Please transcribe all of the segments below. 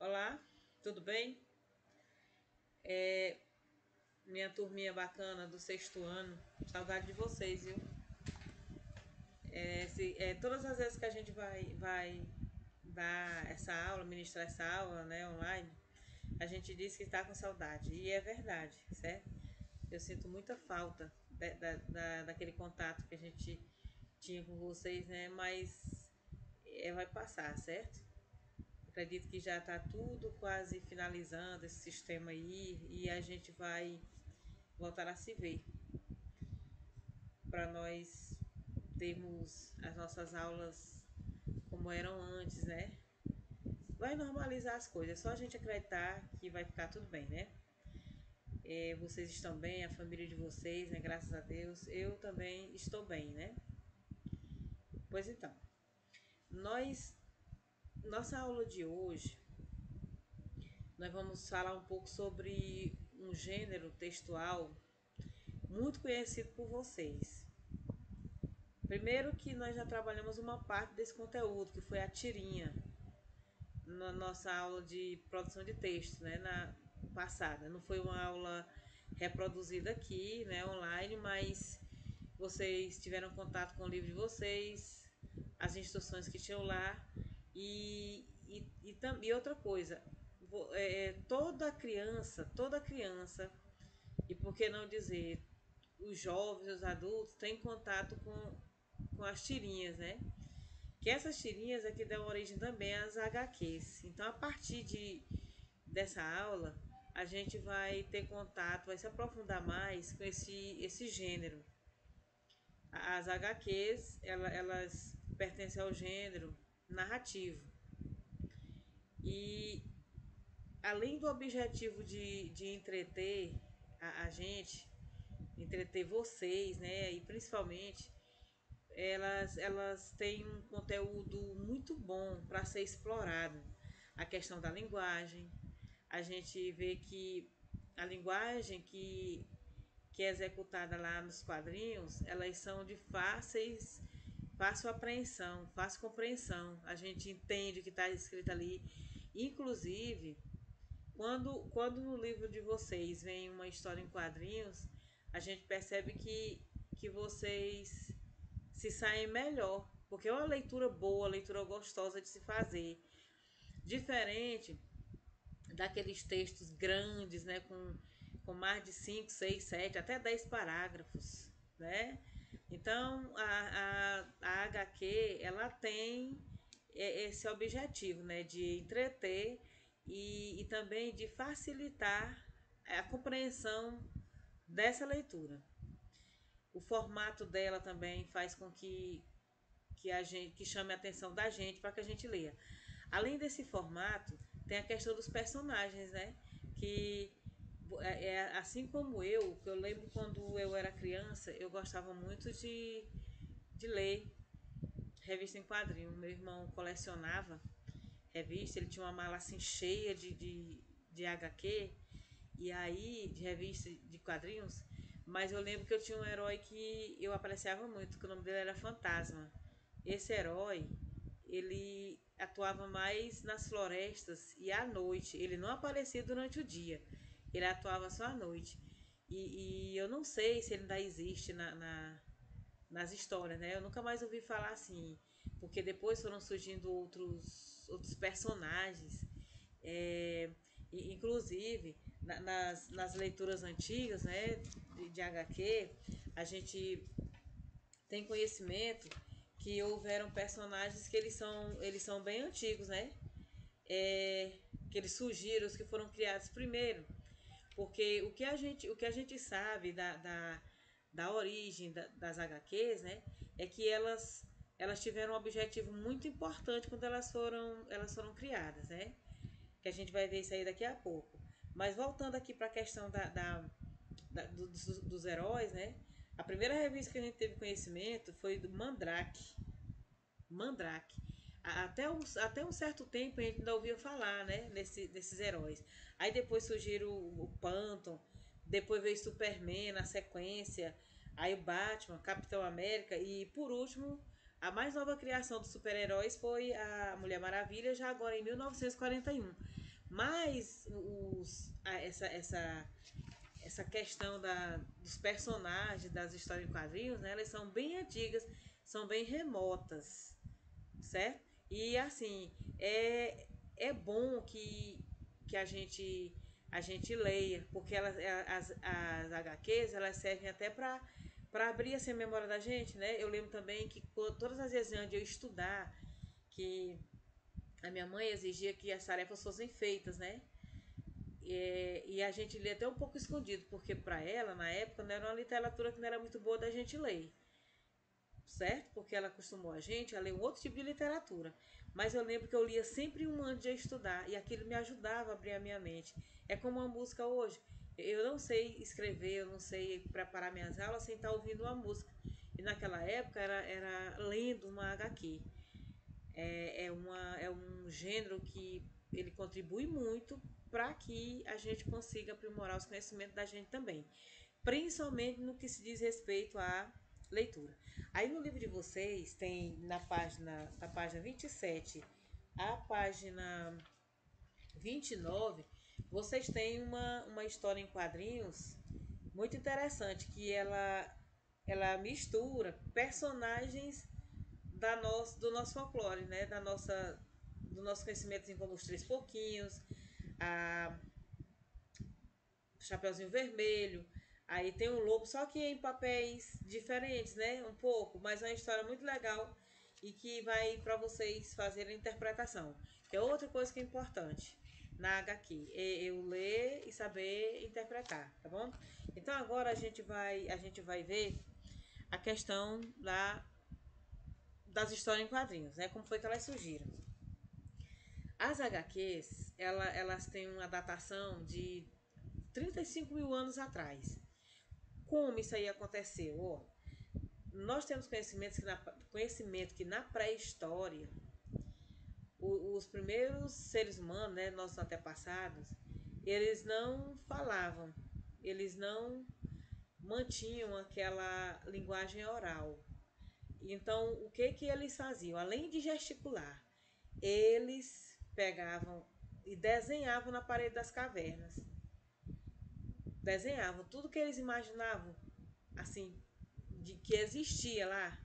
Olá, tudo bem? Minha turminha bacana do sexto ano, saudade de vocês, viu? Todas as vezes que a gente vai dar essa aula, ministrar essa aula, né, online, a gente diz que está com saudade, e é verdade, certo? Eu sinto muita falta daquele contato que a gente tinha com vocês, né? Mas vai passar, certo? Acredito que já está tudo quase finalizando esse sistema aí e a gente vai voltar a se ver para nós termos as nossas aulas como eram antes, né? Vai normalizar as coisas, é só a gente acreditar que vai ficar tudo bem, né? Vocês estão bem, a família de vocês, né? Graças a Deus. Eu também estou bem, né? Pois então, nós, nossa aula de hoje, nós vamos falar um pouco sobre um gênero textual muito conhecido por vocês. Primeiro que nós já trabalhamos uma parte desse conteúdo, que foi a tirinha, na nossa aula de produção de texto, né, na passada. Não foi uma aula reproduzida aqui, né, online, mas vocês tiveram contato com o livro de vocês, as instruções que tinham lá e outra coisa, toda criança, e por que não dizer os jovens, os adultos, têm contato com as tirinhas, né? Que essas tirinhas é que dão origem também às HQs. Então, a partir dessa aula, a gente vai ter contato, vai se aprofundar mais com esse gênero. As HQs, elas pertencem ao gênero narrativo. E além do objetivo de entreter a gente, entreter vocês, né? E principalmente elas têm um conteúdo muito bom para ser explorado. A questão da linguagem, a gente vê que a linguagem que é executada lá nos quadrinhos, elas são de fácil apreensão, fácil compreensão. A gente entende o que está escrito ali. Inclusive, quando no livro de vocês vem uma história em quadrinhos, a gente percebe que vocês se saem melhor, porque é uma leitura boa, leitura gostosa de se fazer. Diferente daqueles textos grandes, né, com mais de 5 6 7 até 10 parágrafos, né? Então, a HQ, ela tem esse objetivo, né, de entreter e também de facilitar a compreensão dessa leitura. O formato dela também faz com que chame a atenção da gente para que a gente leia. Além desse formato, tem a questão dos personagens, né? Que assim como que eu lembro quando eu era criança, eu gostava muito de ler revista em quadrinho. Meu irmão colecionava revista, ele tinha uma mala assim cheia de HQ, e aí, de revista de quadrinhos, mas eu lembro que eu tinha um herói que eu apreciava muito, que o nome dele era Fantasma. Esse herói, ele atuava mais nas florestas e à noite. Ele não aparecia durante o dia. Ele atuava só à noite. E eu não sei se ele ainda existe nas histórias, né? Eu nunca mais ouvi falar assim. Porque depois foram surgindo outros personagens. É, inclusive, nas leituras antigas, né, de HQ, a gente tem conhecimento que houveram personagens que eles são bem antigos, né? Que eles surgiram, os que foram criados primeiro. Porque o que a gente sabe da origem das HQs, né, é que elas tiveram um objetivo muito importante quando elas foram criadas, né? Que a gente vai ver isso aí daqui a pouco. Mas voltando aqui para a questão dos heróis, né? A primeira revista que a gente teve conhecimento foi do Mandrake. Mandrake. Até um certo tempo a gente ainda ouvia falar, né, desses heróis. Aí depois surgiram o Phantom, depois veio Superman na sequência, aí o Batman, Capitão América e por último, a mais nova criação dos super-heróis foi a Mulher Maravilha, já agora em 1941. Mas essa questão dos personagens das histórias em quadrinhos, né, elas são bem antigas, são bem remotas, certo? E assim, é bom que a gente leia, porque as HQs elas servem até para abrir assim, a memória da gente, né? Eu lembro também que todas as vezes antes de eu estudar, que a minha mãe exigia que as tarefas fossem feitas, né? E a gente lê até um pouco escondido, porque para ela, na época, não era uma literatura que não era muito boa da gente ler, certo? Porque ela acostumou a gente a ler um outro tipo de literatura. Mas eu lembro que eu lia sempre um antes de estudar, e aquilo me ajudava a abrir a minha mente. É como a música hoje. Eu não sei escrever, eu não sei preparar minhas aulas sem estar ouvindo uma música. E naquela época era lendo uma HQ. É um gênero que ele contribui muito para que a gente consiga aprimorar os conhecimentos da gente também, principalmente no que se diz respeito à leitura. Aí no livro de vocês tem na página 27 a página 29, vocês têm uma história em quadrinhos muito interessante, que ela mistura personagens do nosso folclore, né? Do nosso conhecimento em como os Três Porquinhos, a Chapeuzinho Vermelho, aí tem um lobo, só que em papéis diferentes, né? Um pouco, mas é uma história muito legal e que vai para vocês fazerem a interpretação. Que é outra coisa que é importante na HQ, é eu ler e saber interpretar, tá bom? Então agora a gente vai ver a questão das histórias em quadrinhos, né? Como foi que elas surgiram. As HQs, elas têm uma datação de 35 mil anos atrás. Como isso aí aconteceu? Oh, nós temos conhecimento que na pré-história, os primeiros seres humanos, né, nossos antepassados, eles não falavam, eles não mantinham aquela linguagem oral. Então, o que que eles faziam? Além de gesticular, eles pegavam e desenhavam na parede das cavernas. Desenhavam tudo que eles imaginavam, assim, de que existia lá.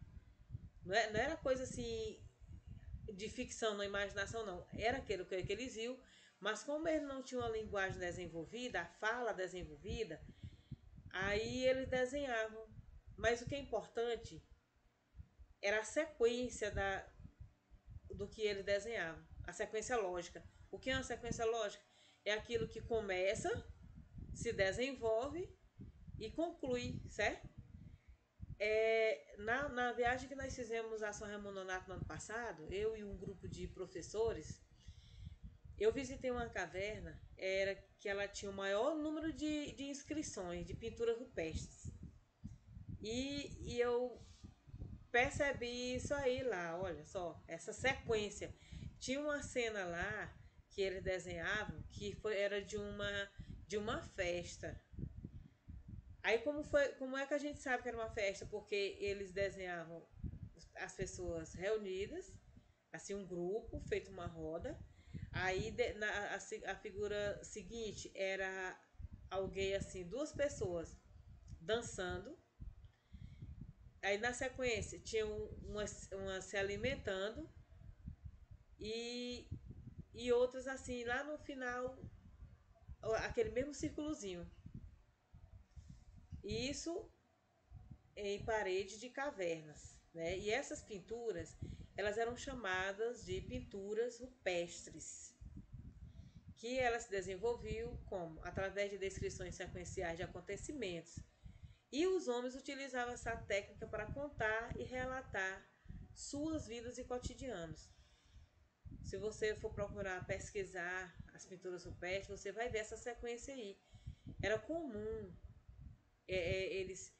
Não era coisa assim de ficção, na imaginação, não. Era aquilo que eles viam, mas como eles não tinham a linguagem desenvolvida, a fala desenvolvida, aí eles desenhavam. Mas o que é importante era a sequência do que eles desenhavam, a sequência lógica. O que é uma sequência lógica? É aquilo que começa, se desenvolve e conclui, certo? Na viagem que nós fizemos a São Raimundo Nonato no ano passado, eu e um grupo de professores, eu visitei uma caverna que ela tinha o maior número de inscrições de pinturas rupestres. E eu percebi isso aí lá, olha só, essa sequência. Tinha uma cena lá que eles desenhavam era de uma festa. Aí como é que a gente sabe que era uma festa? Porque eles desenhavam as pessoas reunidas, assim um grupo, feito uma roda. Aí a figura seguinte era alguém assim, duas pessoas dançando. Aí na sequência tinham uma se alimentando e, e outras assim, lá no final, aquele mesmo círculozinho. E isso em parede de cavernas, né? E essas pinturas, elas eram chamadas de pinturas rupestres, que elas se desenvolviam como através de descrições sequenciais de acontecimentos. E os homens utilizavam essa técnica para contar e relatar suas vidas e cotidianos. Se você for procurar pesquisar as pinturas rupestres, você vai ver essa sequência aí. Era comum eles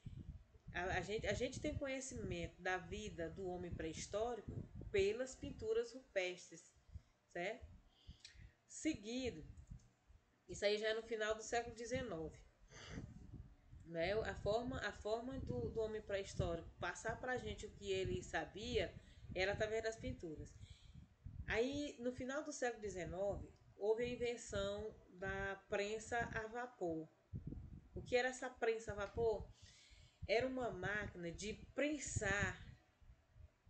a gente tem conhecimento da vida do homem pré-histórico pelas pinturas rupestres, certo? Seguido, isso aí já é no final do século XIX, né? A forma do homem pré-histórico passar para a gente o que ele sabia era através das pinturas. Aí, no final do século XIX, houve a invenção da prensa a vapor. O que era essa prensa a vapor? Era uma máquina de prensar,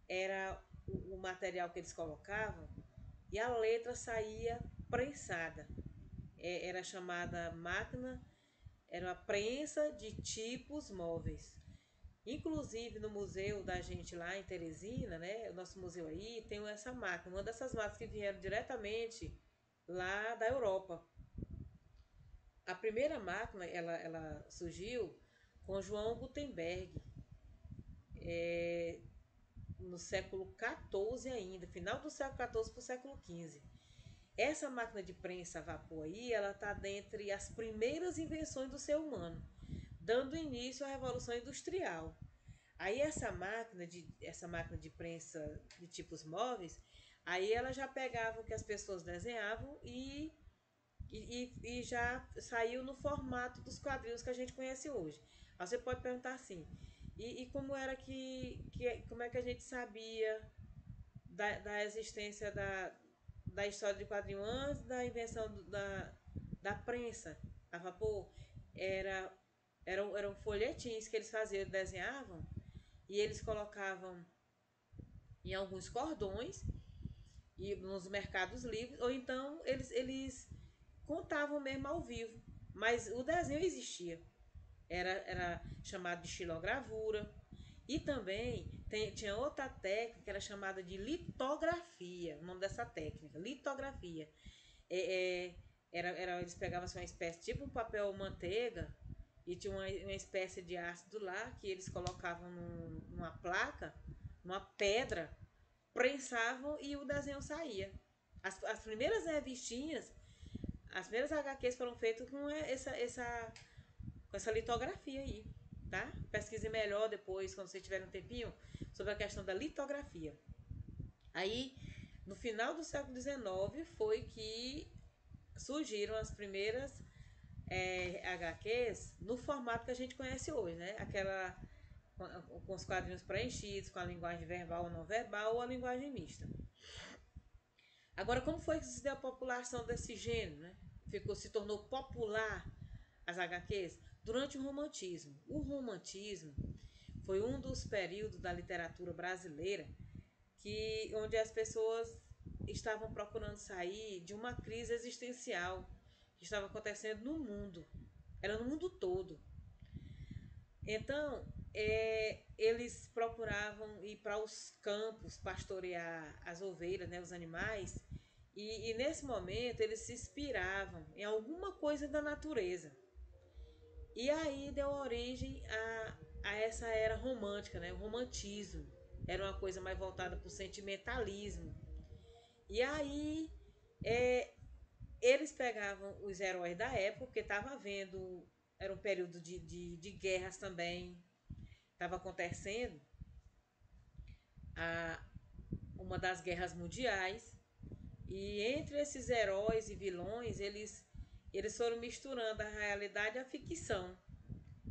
era o material que eles colocavam e a letra saía prensada. Era chamada máquina, era uma prensa de tipos móveis. Inclusive no museu da gente lá em Teresina, né? O nosso museu aí tem essa máquina, uma dessas máquinas que vieram diretamente lá da Europa. A primeira máquina ela surgiu com João Gutenberg, no século XIV ainda, final do século XIV para o século XV. Essa máquina de prensa a vapor aí, ela está dentre as primeiras invenções do ser humano, dando início à Revolução Industrial. Aí essa máquina de prensa de tipos móveis, aí ela já pegava o que as pessoas desenhavam e já saiu no formato dos quadrinhos que a gente conhece hoje. Aí você pode perguntar assim, e como era como é que a gente sabia da existência da história de quadrinho antes da invenção da prensa a vapor? Era, eram folhetins que eles faziam, desenhavam, e eles colocavam em alguns cordões e nos mercados livres, ou então eles contavam mesmo ao vivo, mas o desenho existia. Era chamado de xilogravura. E também tinha outra técnica que era chamada de litografia, o nome dessa técnica, litografia. É, eles pegavam assim, uma espécie, tipo um papel manteiga, e tinha uma espécie de ácido lá que eles colocavam numa placa, numa pedra, prensavam e o desenho saía. As primeiras revistinhas, as primeiras HQs foram feitas com com essa litografia aí, tá? Pesquise melhor depois, quando você tiver um tempinho, sobre a questão da litografia. Aí, no final do século XIX, foi que surgiram as primeiras HQs no formato que a gente conhece hoje, né? Aquela com os quadrinhos preenchidos, com a linguagem verbal ou não verbal, ou a linguagem mista. Agora, como foi que se deu a população desse gênero, né? Se tornou popular as HQs? Durante o romantismo. O romantismo foi um dos períodos da literatura brasileira onde as pessoas estavam procurando sair de uma crise existencial que estava acontecendo no mundo. Era no mundo todo. Então, eles procuravam ir para os campos pastorear as ovelhas, né, os animais, e nesse momento eles se inspiravam em alguma coisa da natureza. E aí deu origem a essa era romântica, né, o romantismo. Era uma coisa mais voltada para o sentimentalismo. E aí eles pegavam os heróis da época, porque estava havendo, era um período de guerras também, estava acontecendo a, uma das guerras mundiais, e entre esses heróis e vilões, eles foram misturando a realidade e a ficção.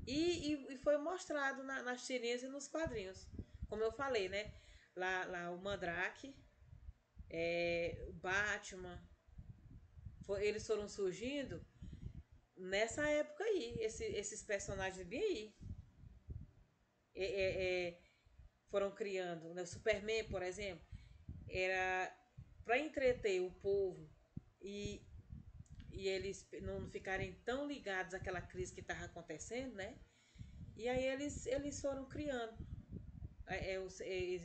E foi mostrado nas tirinhas e nos quadrinhos. Como eu falei, né? Lá o Mandrake, o Batman, eles foram surgindo nessa época aí. Esses personagens bem aí. É, é, é, foram criando. Né? O Superman, por exemplo, era para entreter o povo e, e eles não ficarem tão ligados àquela crise que estava acontecendo, né? E aí eles foram criando. Eles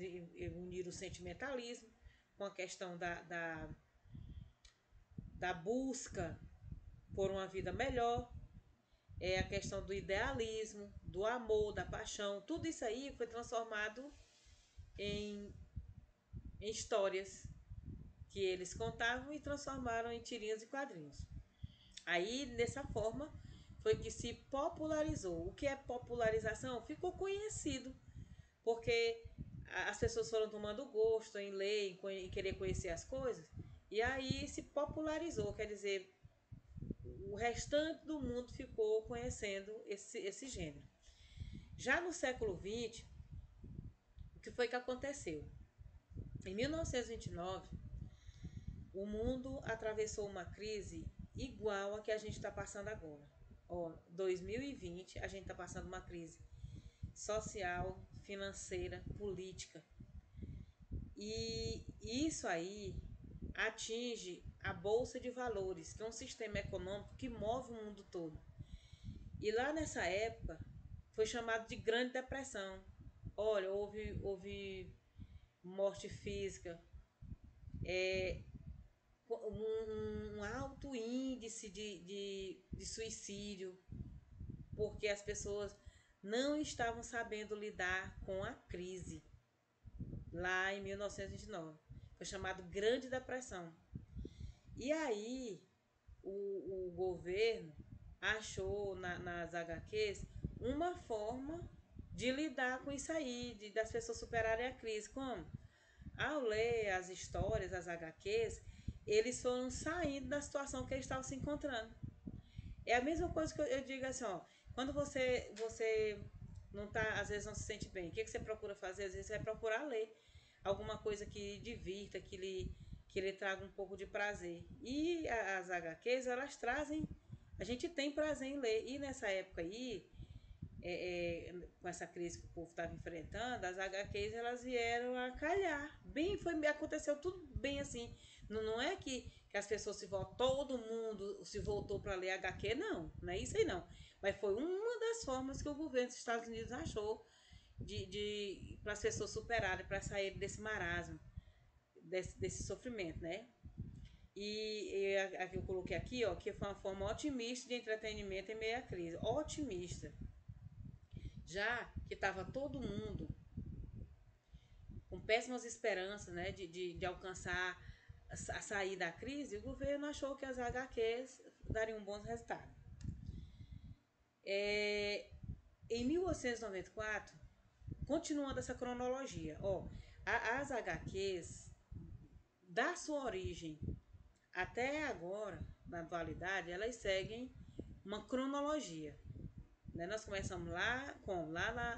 uniram o sentimentalismo com a questão da busca por uma vida melhor, a questão do idealismo, do amor, da paixão. Tudo isso aí foi transformado em histórias que eles contavam e transformaram em tirinhas e quadrinhos. Aí, dessa forma, foi que se popularizou. O que é popularização? Ficou conhecido, porque as pessoas foram tomando gosto em ler, em querer conhecer as coisas, e aí se popularizou, quer dizer, o restante do mundo ficou conhecendo esse gênero. Já no século XX, o que foi que aconteceu? Em 1929, o mundo atravessou uma crise igual a que a gente está passando agora. Ó, 2020, a gente está passando uma crise social, financeira, política. E isso aí atinge a Bolsa de Valores, que é um sistema econômico que move o mundo todo. E lá nessa época foi chamado de Grande Depressão. Olha, houve morte física, um alto índice de suicídio, porque as pessoas não estavam sabendo lidar com a crise lá em 1929. Foi chamado Grande Depressão. E aí o governo achou nas HQs uma forma de lidar com isso aí, das pessoas superarem a crise. Como? Ao ler as histórias, as HQs, eles foram saindo da situação que eles estavam se encontrando. É a mesma coisa que eu digo assim, ó, quando você não tá, às vezes não se sente bem, o que você procura fazer? Às vezes você vai procurar ler alguma coisa que divirta, que lhe traga um pouco de prazer. E as HQs, elas trazem, a gente tem prazer em ler. E nessa época aí, com essa crise que o povo estava enfrentando, as HQs elas vieram a calhar. Bem, aconteceu tudo bem assim. Não é que as pessoas se voltam, todo mundo se voltou para ler HQ, não é isso aí não. Mas foi uma das formas que o governo dos Estados Unidos achou para as pessoas superarem, para sair desse marasmo, desse sofrimento, né? E a que eu coloquei aqui, ó, que foi uma forma otimista de entretenimento em meio à crise. Otimista. Já que estava todo mundo com péssimas esperanças, né, de alcançar a sair da crise, o governo achou que as HQs dariam bons resultados. Em 1894, continuando essa cronologia, ó, as HQs, da sua origem até agora, na atualidade, elas seguem uma cronologia. Né? Nós começamos lá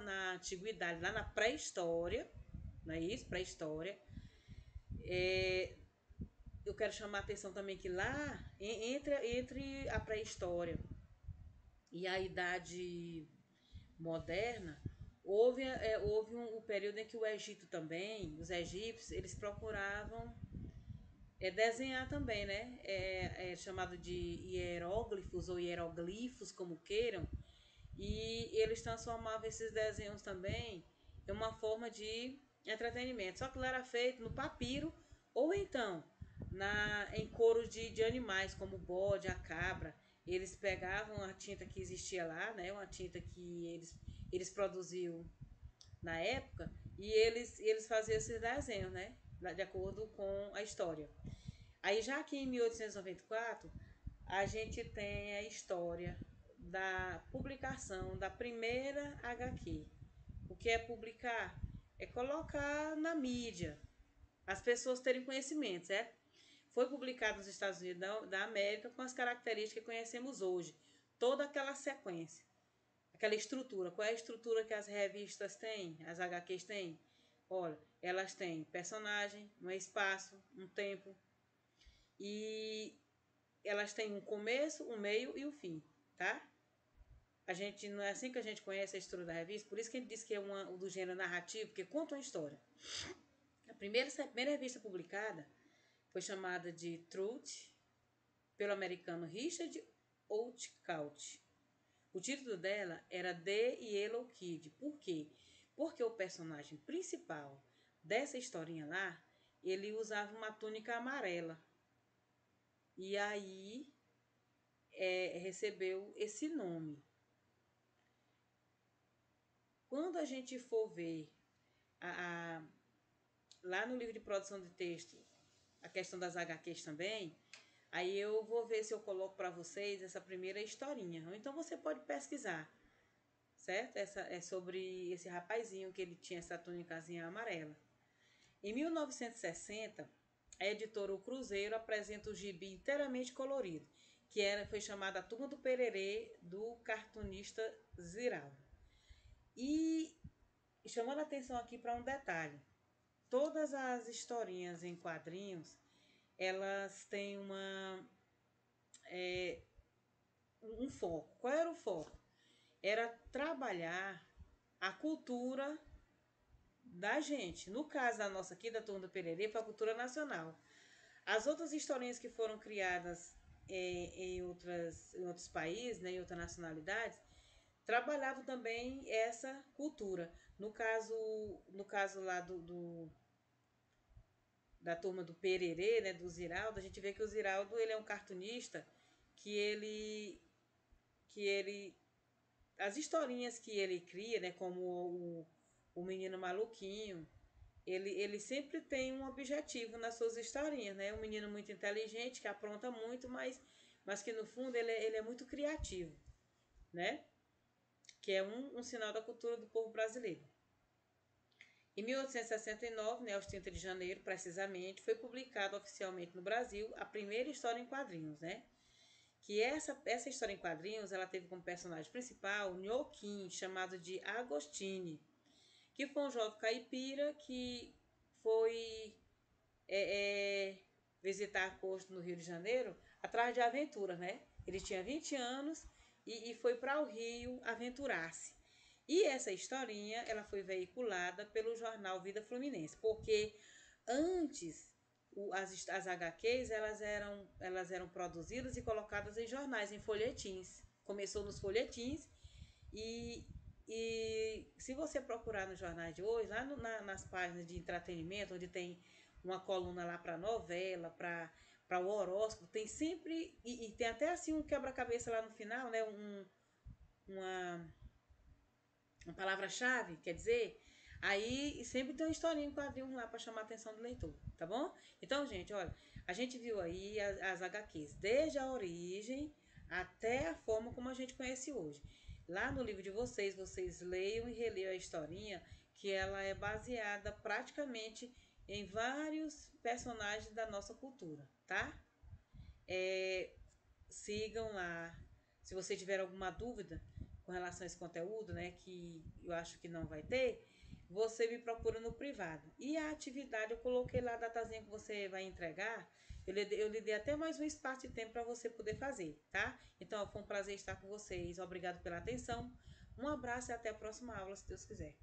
na antiguidade, lá na pré-história, não é isso? Pré-história. Eu quero chamar a atenção também que lá, entre a pré-história e a idade moderna, houve um período em que o Egito também, os egípcios, eles procuravam desenhar também, né? É chamado de hieróglifos ou hieroglifos, como queiram, e eles transformavam esses desenhos também em uma forma de entretenimento. Só que ele era feito no papiro ou então em couros de animais, como o bode, a cabra. Eles pegavam a tinta que existia lá, né? Uma tinta que eles produziam na época, e eles faziam esses desenhos, né? De acordo com a história. Aí já aqui em 1894, a gente tem a história da publicação da primeira HQ. O que é publicar? É colocar na mídia, as pessoas terem conhecimento, certo? Foi publicado nos Estados Unidos da América com as características que conhecemos hoje. Toda aquela sequência, aquela estrutura. Qual é a estrutura que as revistas têm, as HQs têm? Olha, elas têm personagem, um espaço, um tempo, e elas têm um começo, um meio e o fim, tá? A gente não é assim que a gente conhece a estrutura da revista, por isso que a gente diz que é do gênero narrativo, porque conta uma história. A primeira revista publicada foi chamada de Truth, pelo americano Richard Outcault. O título dela era The Yellow Kid. Por quê? Porque o personagem principal dessa historinha lá, ele usava uma túnica amarela. E aí recebeu esse nome. Quando a gente for ver lá no livro de produção de texto, a questão das HQs também, aí eu vou ver se eu coloco para vocês essa primeira historinha. Ou então você pode pesquisar, certo? Essa é sobre esse rapazinho que ele tinha essa túnicazinha amarela. Em 1960, a editora O Cruzeiro apresenta o gibi inteiramente colorido, que foi chamada A Turma do Pererê, do cartunista Ziraldo. E chamando a atenção aqui para um detalhe, todas as historinhas em quadrinhos, elas têm um foco. Qual era o foco? Era trabalhar a cultura da gente. No caso da nossa aqui, da Turma do Pererê, foi a cultura nacional. As outras historinhas que foram criadas em outros países, né, em outras nacionalidades, trabalhavam também essa cultura. No caso lá da turma do Pererê, né, do Ziraldo, a gente vê que o Ziraldo ele é um cartunista que ele as historinhas que ele cria, né, como o menino maluquinho, ele sempre tem um objetivo nas suas historinhas, né? Um menino muito inteligente, que apronta muito, mas que no fundo ele é muito criativo, né? Que é um sinal da cultura do povo brasileiro. Em 1869, né, aos 30 de janeiro, precisamente, foi publicada oficialmente no Brasil a primeira história em quadrinhos, né? Que essa história em quadrinhos, ela teve como personagem principal o Nhoquim, chamado de Agostini, que foi um jovem caipira que foi visitar a corte no Rio de Janeiro atrás de aventura, né? Ele tinha 20 anos e foi para o Rio aventurar-se. E essa historinha, ela foi veiculada pelo jornal Vida Fluminense, porque antes as HQs elas eram produzidas e colocadas em jornais, em folhetins. Começou nos folhetins e, e se você procurar nos jornais de hoje, lá nas páginas de entretenimento, onde tem uma coluna lá para novela, para o horóscopo, tem sempre. E tem até assim um quebra-cabeça lá no final, né? Uma, uma palavra-chave, quer dizer. Aí sempre tem uma historinha em quadrinho lá para chamar a atenção do leitor, tá bom? Então, gente, olha, a gente viu aí as HQs, desde a origem até a forma como a gente conhece hoje. Lá no livro de vocês leiam e releiam a historinha, que ela é baseada praticamente em vários personagens da nossa cultura, tá? Sigam lá. Se você tiver alguma dúvida com relação a esse conteúdo, né, que eu acho que não vai ter, você me procura no privado. E a atividade, eu coloquei lá a datazinha que você vai entregar. Eu lhe dei até mais um espaço de tempo para você poder fazer, tá? Então, foi um prazer estar com vocês. Obrigado pela atenção. Um abraço e até a próxima aula, se Deus quiser.